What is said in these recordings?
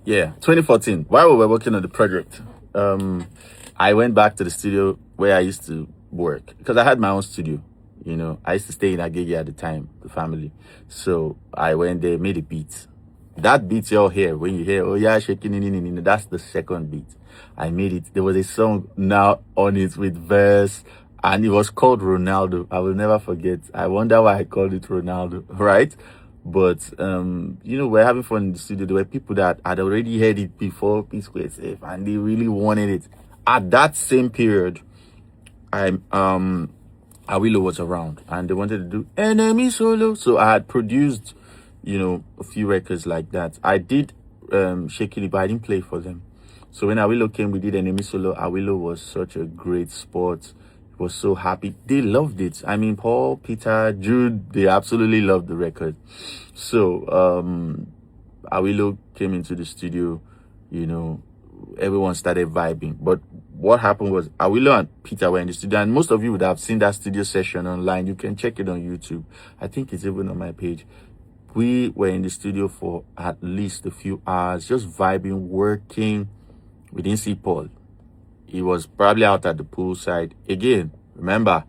Yeah, 2014. While we were working on the project, I went back to the studio where I used to work because I had my own studio. I used to stay in Agege at the time, the family. So I went there, made a beat. That beat you'll hear when you hear, oh yeah, shaking, that's the second beat. I made it. There was a song now on it with verse, and it was called Ronaldo. I will never forget. I wonder why I called it Ronaldo, right? But we're having fun in the studio. There were people that had already heard it before P Square Safe, and they really wanted it. At that same period, Awilo was around, and they wanted to do Enemy Solo. So I had produced, a few records like that. I did Shaking It, but I didn't play for them. So when Awilo came, we did Enemy Solo. Awilo was such a great sport. He was so happy. They loved it. I mean, Paul, Peter, Jude, they absolutely loved the record. So Awilo came into the studio, everyone started vibing. But what happened was Awilo and Peter were in the studio, and most of you would have seen that studio session online. You can check it on YouTube. I think it's even on my page. We were in the studio for at least a few hours, just vibing, working. We didn't see Paul. He was probably out at the poolside. Again, remember,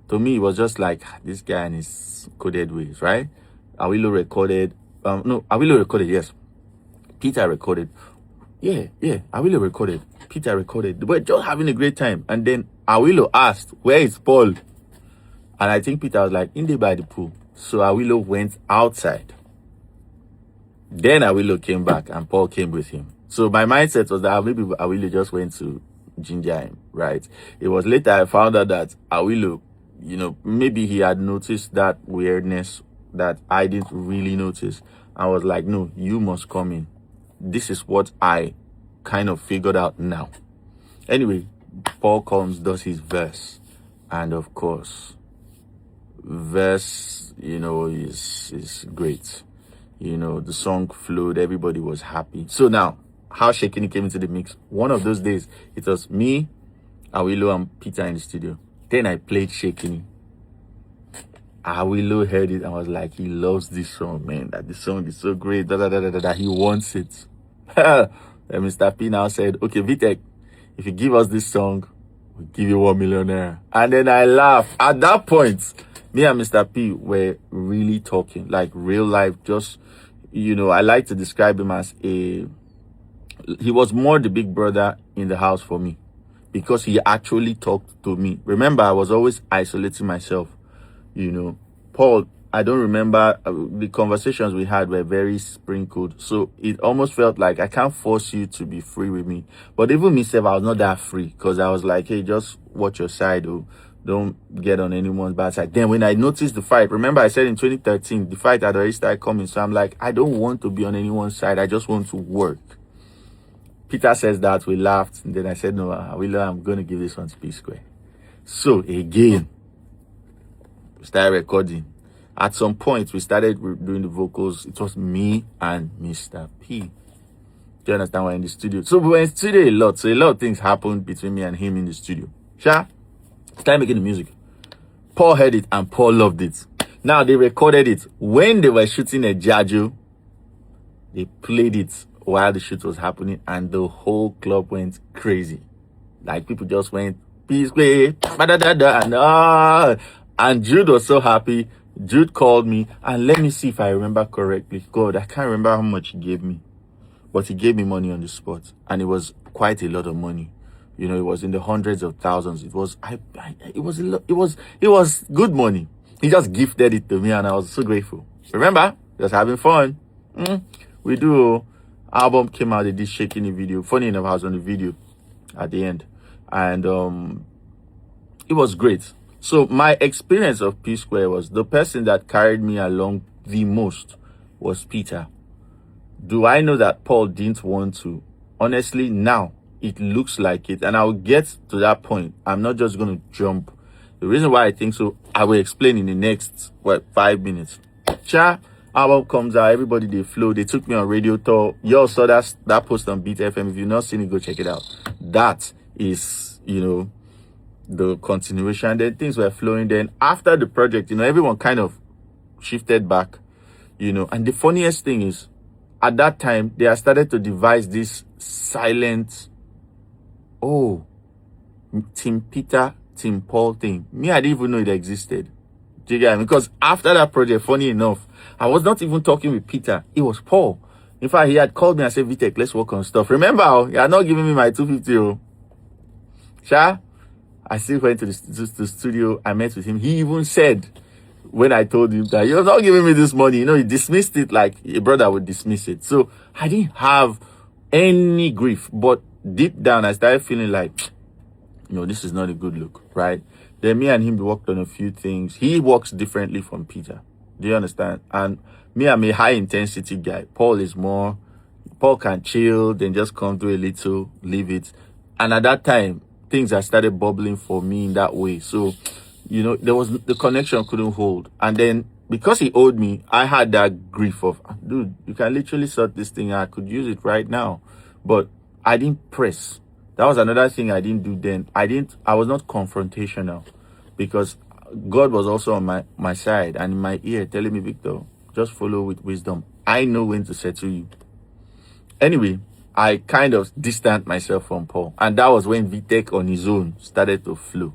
to me, it was just like this guy and his coded ways, right? Awilo recorded. Awilo recorded, yes. Peter recorded. Yeah. Awilo recorded. Peter recorded. They were just having a great time. And then Awilo asked, where is Paul? And I think Peter was like, in there by the pool. So Awilo went outside. Then Awilo came back and Paul came with him. So my mindset was that maybe Awilo just went to ginger him, right? It was later I found out that Awilo, maybe he had noticed that weirdness that I didn't really notice. I was like, no, you must come in. This is what I kind of figured out now. Anyway, Paul comes, does his verse. And of course, verse, is great. The song flowed, everybody was happy. So now, how Shaking It came into the mix. One of those days, it was me, Awilo, and Peter in the studio. Then I played Shaking It. Awilo heard it and was like, he loves this song, man. That this song is so great. He wants it. Then Mr. P now said, okay, Vtek, if you give us this song, we'll give you 1 million naira. And then I laughed. At that point, me and Mr. P were really talking, like real life. Just, I like to describe him as he was more the big brother in the house for me because he actually talked to me. Remember, I was always isolating myself. Paul, I don't remember, the conversations we had were very sprinkled. So it almost felt like I can't force you to be free with me. But even myself, I was not that free because I was like, hey, just watch your side. Oh, don't get on anyone's bad side. Then when I noticed the fight, remember I said in 2013, the fight had already started coming. So I'm like, I don't want to be on anyone's side. I just want to work. Peter says that, we laughed. And then I said, no, I'm going to give this one to P Square. So again, we started recording. At some point, we started doing the vocals. It was me and Mr. P. Do you understand? We're in the studio. So we were in the studio a lot. So a lot of things happened between me and him in the studio. Started making the music. Paul heard it and Paul loved it. Now they recorded it. When they were shooting a Jajo, they played it while the shoot was happening and the whole club went crazy. Like people just went, P Square, and Jude was so happy. Jude called me and let me see if I remember correctly. God, I can't remember how much he gave me, but he gave me money on the spot, and it was quite a lot of money. It was in the hundreds of thousands. It was, it was good money. He just gifted it to me, and I was so grateful. Remember, just having fun. We do. Album came out. They did Shaking the video. Funny enough, I was on the video at the end, and it was great. So my experience of P Square was the person that carried me along the most was Peter. Do I know that Paul didn't want to? Honestly, now it looks like it, and I'll get to that point. I'm not just going to jump. The reason why I think so, I will explain in the next 5 minutes. Album comes out, everybody they flow. They took me on radio tour. You all saw that post on Beat FM. If you've not seen it, go check it out. That is, the continuation. Then things were flowing. Then after the project, everyone kind of shifted back, and the funniest thing is, at that time, they had started to devise this silent, oh, Team Peter, Team Paul thing. Me, I didn't even know it existed. Do you get me? Because after that project, funny enough, I was not even talking with Peter. It was Paul. In fact, he had called me and said, Vtek, let's work on stuff. Remember, he had not given me my 250. Oh. Sha? I still went to the studio. I met with him. He even said, when I told him that you're not giving me this money, you know, he dismissed it like a brother would dismiss it. So I didn't have any grief. But deep down, I started feeling like, this is not a good look, right? Then me and him worked on a few things. He works differently from Peter. Do you understand? And me, I'm a high intensity guy. Paul can chill, then just come do a little, leave it. And at that time, things had started bubbling for me in that way. So, the connection couldn't hold. And then because he owed me, I had that grief of, dude, you can literally sort this thing out. I could use it right now. But I didn't press. That was another thing I didn't do then. I was not confrontational because God was also on my side and in my ear telling me, Victor, just follow with wisdom. I know when to settle you. Anyway, I kind of distanced myself from Paul. And that was when Vtek on his own started to flow.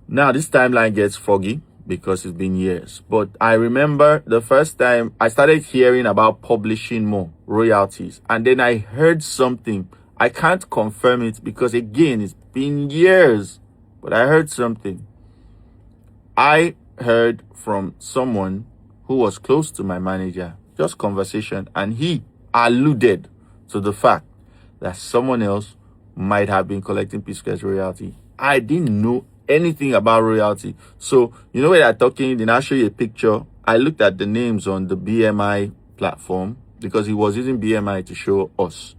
Now, this timeline gets foggy because it's been years. But I remember the first time I started hearing about publishing more, royalties. And then I heard something. I can't confirm it because, again, it's been years. But I heard something. I heard from someone who was close to my manager, just conversation, and he alluded to the fact that someone else might have been collecting P-Square's royalty. I didn't know anything about royalty. So, when they're talking, then I'll show you a picture. I looked at the names on the BMI platform because he was using BMI to show us.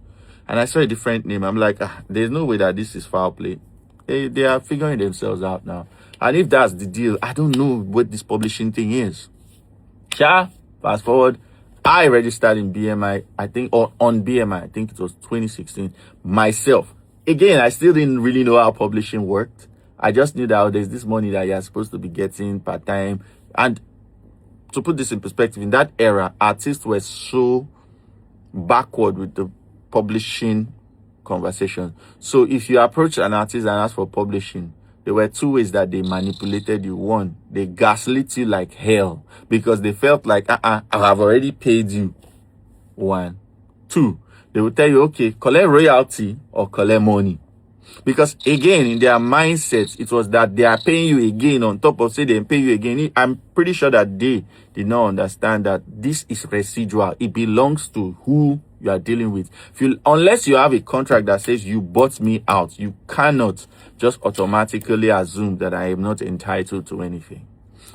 And I saw a different name. I'm like, there's no way that this is foul play. They are figuring themselves out now. And if that's the deal, I don't know what this publishing thing is. Fast forward, I registered in BMI, I think, or on BMI, I think it was 2016, myself. Again, I still didn't really know how publishing worked. I just knew that there's this money that you're supposed to be getting part time. And to put this in perspective, in that era, artists were so backward with the publishing conversation. So if you approach an artist and ask for publishing, there were two ways that they manipulated you. One, they gaslit you like hell because they felt like, I have already paid you. One. Two, they will tell you, okay, collect royalty or collect money. Because again, in their mindset, it was that they are paying you again on top of say they pay you again. I'm pretty sure that they did not understand that this is residual. It belongs to who you are dealing with. Unless you have a contract that says you bought me out, you cannot just automatically assume that I am not entitled to anything.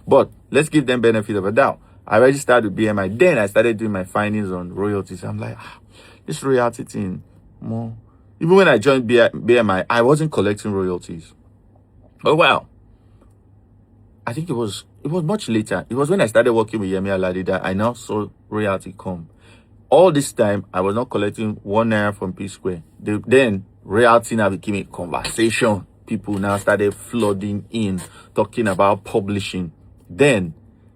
But let's give them benefit of a doubt. I registered with BMI. Then I started doing my findings on royalties. I'm like, this royalty thing, more. Even when I joined BMI, I wasn't collecting royalties. Oh, wow. I think it was much later. It was when I started working with Yemi Alade that I now saw royalty come. All this time, I was not collecting 1 naira from P Square. Then royalty now became a conversation. People now started flooding in, talking about publishing. Then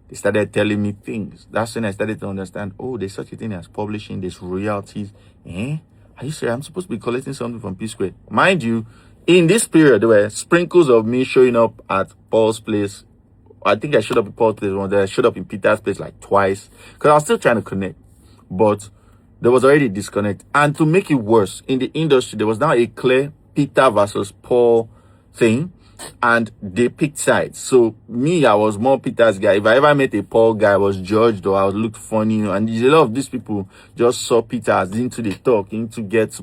they started telling me things. That's when I started to understand, there's such a thing as publishing, there's royalties. Are you serious? I'm supposed to be collecting something from P Square. Mind you, in this period, there were sprinkles of me showing up at Paul's place. I think I showed up at Paul's place once. I showed up in Peter's place like twice. Because I was still trying to connect. But there was already a disconnect. And to make it worse, in the industry, there was now a clear Peter versus Paul thing. And they picked sides. So me, I was more Peter's guy. If I ever met a Paul guy, I was judged or I looked funny. And a lot of these people just saw Peter as into the talk, into get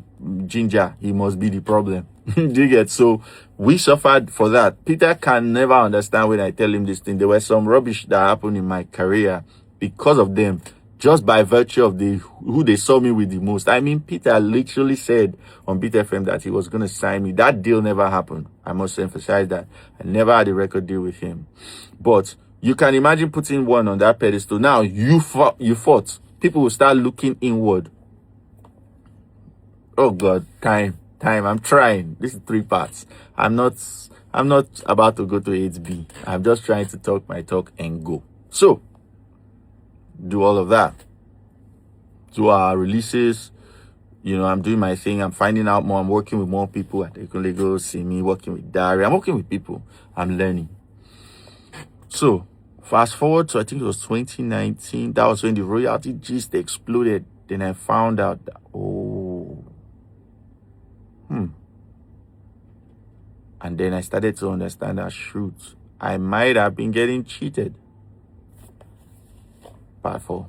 ginger. He must be the problem. Do you get? So we suffered for that. Peter can never understand when I tell him this thing. There was some rubbish that happened in my career because of them. Just by virtue of who they saw me with the most. I mean, Peter literally said on Beat FM that he was going to sign me. That deal never happened. I must emphasize that. I never had a record deal with him. But you can imagine putting one on that pedestal. Now, you fought. People will start looking inward. Oh, God. Time. I'm trying. This is 3 parts. I'm not about to go to 8B. I'm just trying to talk my talk and go. So, do all of that. do our releases. You know, I'm doing my thing. I'm finding out more. I'm working with more people. They can go see me working with Dari. I'm working with people. I'm learning. So fast forward to, I think it was 2019. That was when the royalty gist exploded. Then I found out that, and then I started to understand that, shoot, I might have been getting cheated. Part 4.